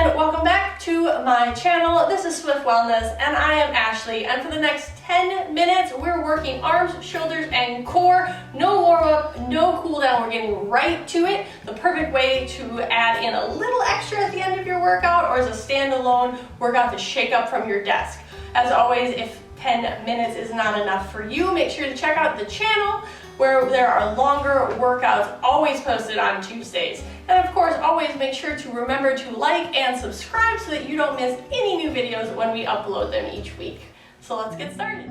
and welcome back to my channel. This is Swift Wellness and I am Ashley, and for the next 10 minutes we're working arms, shoulders, and core. No warm-up, no cool down, we're getting right to it. The perfect way to add in a little extra at the end of your workout or as a standalone workout to shake up from your desk. As always, if 10 minutes is not enough for you, make sure to check out the channel where there are longer workouts always posted on Tuesdays. And of course, always make sure to remember to like and subscribe so that you don't miss any new videos when we upload them each week. So let's get started.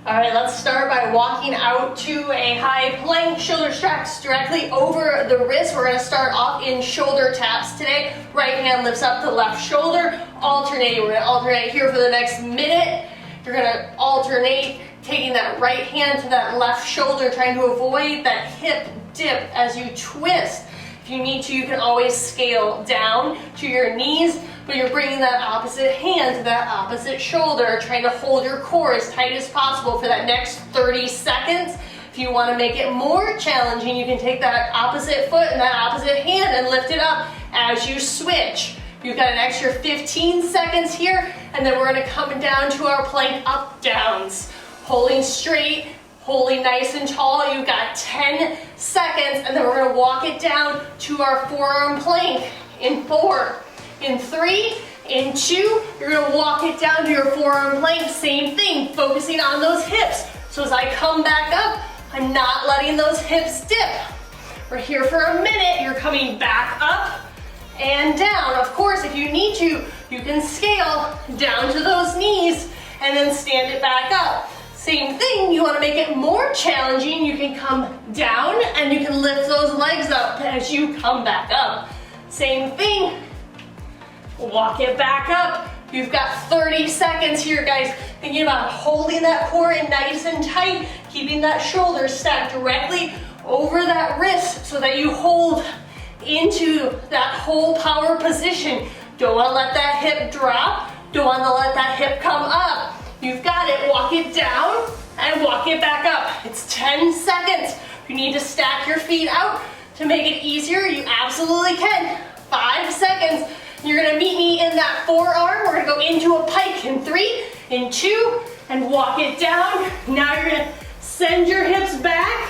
All right, let's start by walking out to a high plank, shoulder straps directly over the wrist. We're gonna start off in shoulder taps today. Right hand lifts up the left shoulder, alternating. We're gonna alternate here for the next minute. You're gonna alternate, taking that right hand to that left shoulder, trying to avoid that hip dip as you twist. If you need to, you can always scale down to your knees, but you're bringing that opposite hand to that opposite shoulder, trying to hold your core as tight as possible for that next 30 seconds. If you want to make it more challenging, you can take that opposite foot and that opposite hand and lift it up as you switch. You've got an extra 15 seconds here, and then we're going to come down to our plank up downs. Holding straight, holding nice and tall. You've got 10 seconds, and then we're going to walk it down to our forearm plank in 4, in 3, in 2. You're going to walk it down to your forearm plank. Same thing, focusing on those hips. So as I come back up, I'm not letting those hips dip. We're here for a minute. You're coming back up and down. Of course, if you need to, you can scale down to those knees and then stand it back up. Same thing, you want to make it more challenging, you can come down and you can lift those legs up as you come back up. Same thing, walk it back up. You've got 30 seconds here, guys. Thinking about holding that core in nice and tight, keeping that shoulder stacked directly over that wrist so that you hold into that whole power position. Don't want to let that hip drop, don't want to let that hip come up. You've got it, walk it down and walk it back up. It's 10 seconds. If you need to stack your feet out to make it easier, you absolutely can. 5 seconds. You're gonna meet me in that forearm. We're gonna go into a pike in 3, in 2, and walk it down. Now you're gonna send your hips back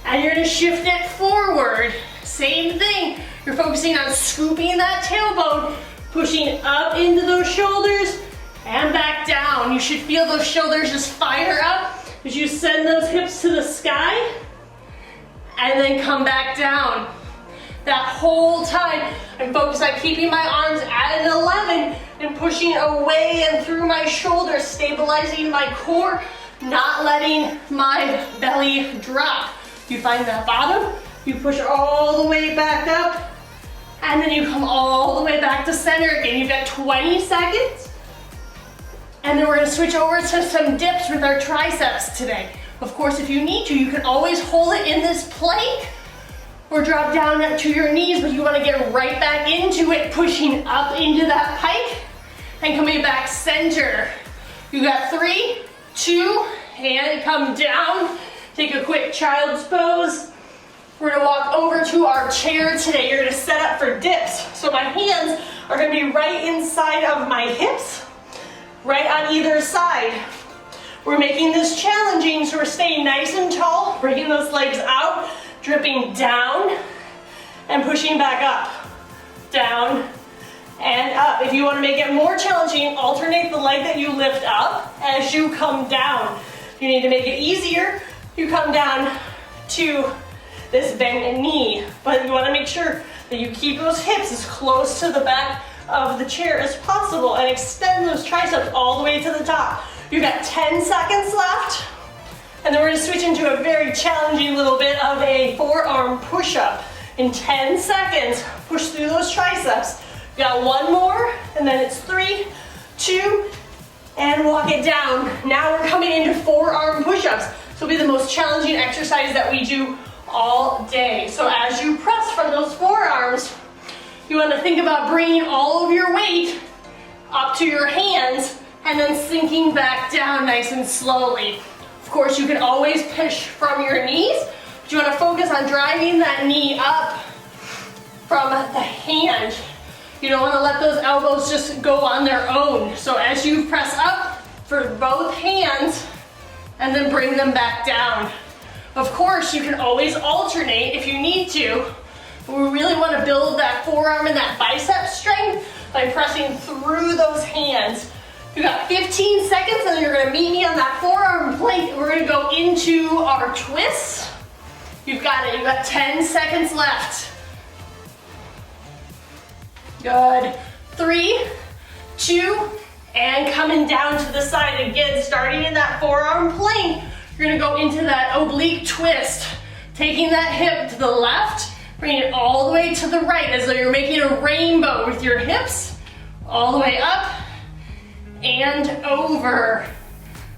and you're gonna shift it forward. Same thing. You're focusing on scooping that tailbone, pushing up into those shoulders, and back down. You should feel those shoulders just fire up as you send those hips to the sky and then come back down. That whole time I'm focused on keeping my arms at an 11 and pushing away and through my shoulders, stabilizing my core, not letting my belly drop. You find that bottom, you push all the way back up, and then you come all the way back to center again. You've got 20 seconds. And then we're gonna switch over to some dips with our triceps today. Of course, if you need to, you can always hold it in this plank or drop down to your knees, but you wanna get right back into it, pushing up into that pike and coming back center. You got 3, 2, and come down. Take a quick child's pose. We're gonna walk over to our chair today. You're gonna set up for dips. So my hands are gonna be right inside of my hips, right on either side. We're making this challenging, so we're staying nice and tall, bringing those legs out, dripping down, and pushing back up, down, and up. If you want to make it more challenging, alternate the leg that you lift up as you come down. If you need to make it easier, you come down to this bent knee, but you want to make sure that you keep those hips as close to the back of the chair as possible and extend those triceps all the way to the top. You've got 10 seconds left, and then we're gonna switch into a very challenging little bit of a forearm push-up. In 10 seconds, push through those triceps. You got 1 more, and then it's 3, 2, and walk it down. Now we're coming into forearm push-ups. This will be the most challenging exercise that we do all day. So as you press from those forearms, you want to think about bringing all of your weight up to your hands and then sinking back down nice and slowly. Of course, you can always push from your knees, but you want to focus on driving that knee up from the hand. You don't want to let those elbows just go on their own. So as you press up for both hands, and then bring them back down. Of course, you can always alternate if you need to. We really want to build that forearm and that bicep strength by pressing through those hands. You got 15 seconds, and then you're going to meet me on that forearm plank. We're going to go into our twists. You've got it. You've got 10 seconds left. Good. 3, 2, and coming down to the side again, starting in that forearm plank. You're gonna go into that oblique twist, taking that hip to the left, bringing it all the way to the right as though you're making a rainbow with your hips, all the way up and over.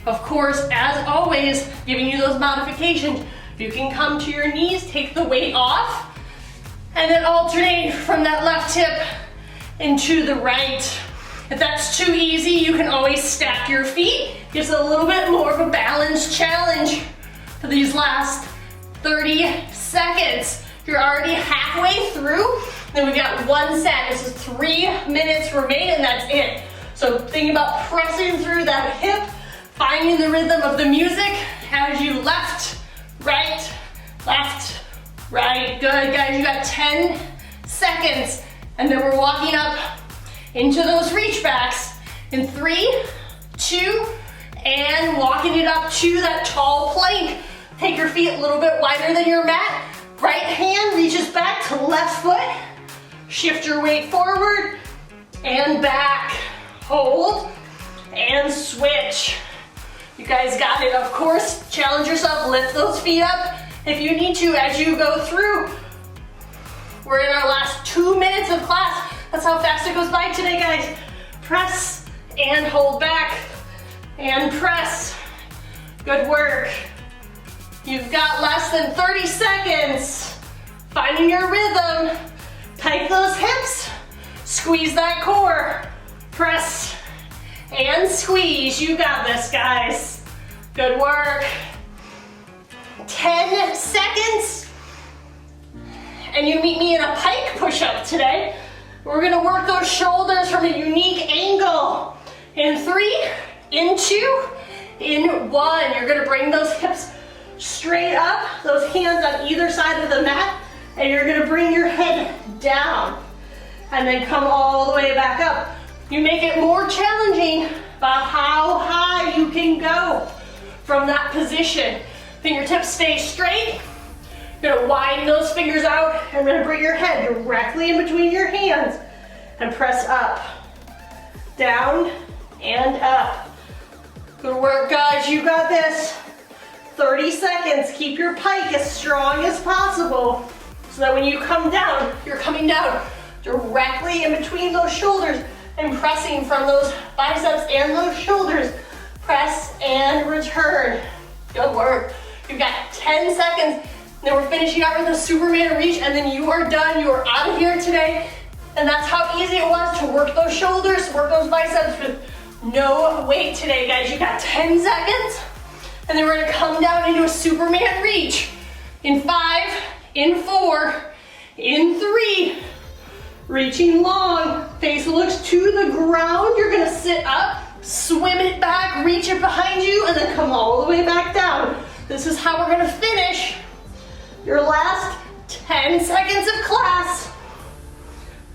Of course, as always, giving you those modifications. If you can come to your knees, take the weight off, and then alternate from that left hip into the right. If that's too easy, you can always stack your feet. Gives a little bit more of a balance challenge for these last 30 seconds. You're already halfway through, then we've got 1 set. This is 3 minutes remaining, and that's it. So think about pressing through that hip, finding the rhythm of the music as you left, right. Good, guys, you got 10 seconds, and then we're walking up into those reach backs in 3, 2, and walking it up to that tall plank. Take your feet a little bit wider than your mat. Right hand reaches back to left foot. Shift your weight forward and back. Hold and switch. You guys got it. Of course, challenge yourself. Lift those feet up if you need to as you go through. We're in our last 2 minutes of class. That's how fast it goes by today, guys. Press and hold back and press. Good work. You've got less than 30 seconds. Finding your rhythm. Tighten those hips. Squeeze that core. Press and squeeze. You got this, guys. Good work. 10 seconds. And you meet me in a pike push-up today. We're gonna work those shoulders from a unique angle. In 3, in 2, in 1. You're gonna bring those hips straight up, those hands on either side of the mat, and you're gonna bring your head down and then come all the way back up. You make it more challenging about how high you can go from that position. Fingertips stay straight. You're gonna widen those fingers out and then bring your head directly in between your hands and press up, down, and up. Good work, guys, you got this. 30 seconds, keep your pike as strong as possible so that when you come down, you're coming down directly in between those shoulders and pressing from those biceps and those shoulders. Press and return. Good work. You've got 10 seconds. Then we're finishing out with a Superman reach, and then you are done. You are out of here today. And that's how easy it was to work those shoulders, work those biceps with no weight today, guys. You got 10 seconds. And then we're gonna come down into a Superman reach. In 5, in 4, in 3. Reaching long, face looks to the ground. You're gonna sit up, swim it back, reach it behind you, and then come all the way back down. This is how we're gonna finish your last 10 seconds of class.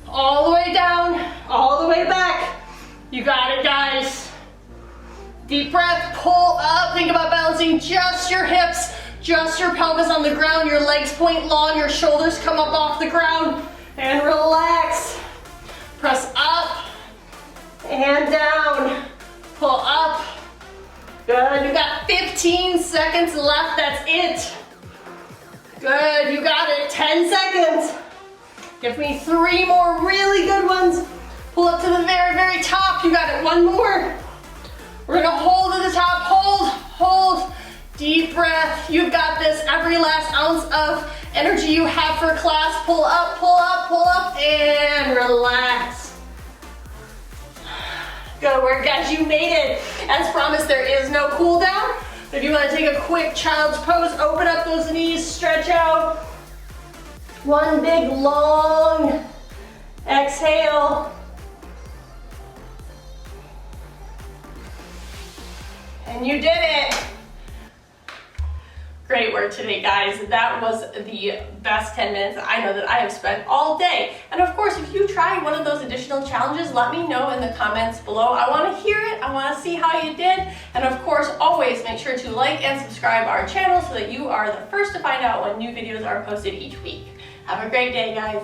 All the way down, all the way back. You got it, guys. Deep breath, pull up. Think about balancing just your hips, just your pelvis on the ground. Your legs point long, your shoulders come up off the ground. And relax. Press up and down. Pull up. Good, you got 15 seconds left, that's it. Good, you got it, 10 seconds. Give me 3 more really good ones. Pull up to the very, very top. You got it, 1 more. We're gonna hold at the top, hold. Deep breath, you've got this. Every last ounce of energy you have for class. Pull up, and relax. Good work, guys, you made it. As promised, there is no cool down. If you want to take a quick child's pose, open up those knees, stretch out. One big long exhale. And you did it. Great work today, guys. That was the best 10 minutes I know that I have spent all day. And of course, if you try one of those additional challenges, let me know in the comments below. I want to hear it. I want to see how you did. And of course, always make sure to like and subscribe our channel so that you are the first to find out when new videos are posted each week. Have a great day, guys.